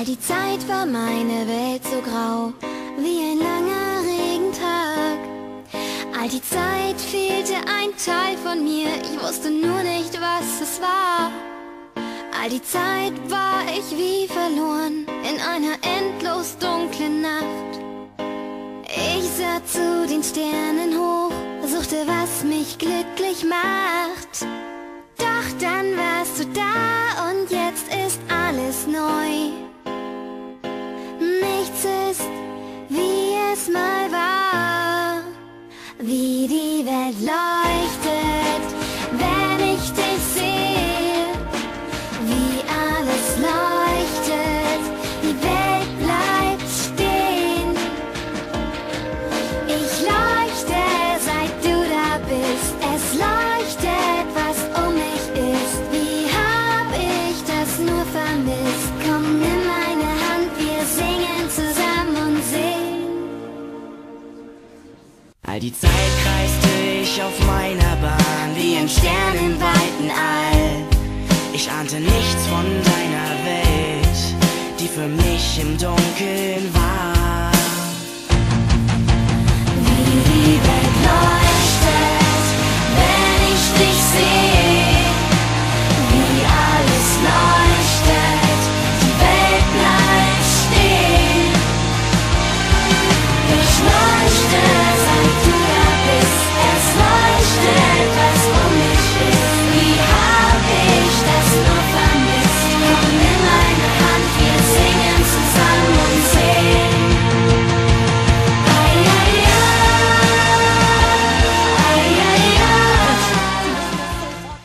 All die Zeit war meine Welt so grau wie ein langer Regentag. All die Zeit fehlte ein Teil von mir, ich wusste nur nicht, was es war. All die Zeit war ich wie verloren in einer endlos dunklen Nacht. Ich sah zu den Sternen hoch, suchte, was mich glücklich macht. Doch dann warst du da und jetzt ist alles neu. Nichts ist, wie es mal war, wie die Welt leuchtet, wenn ich dich sehe, wie alles leuchtet, die Welt bleibt stehen. Ich leuchte, seit du da bist, es leuchtet, was um mich ist. Wie hab ich das nur vermisst? Komm, nimm meine Hand, wir singen zusammen und sehen. All die Zeit kreiste ich auf meiner Bahn wie ein Stern im weiten All. Ich ahnte nichts von deiner Welt, die für mich im Dunkeln war.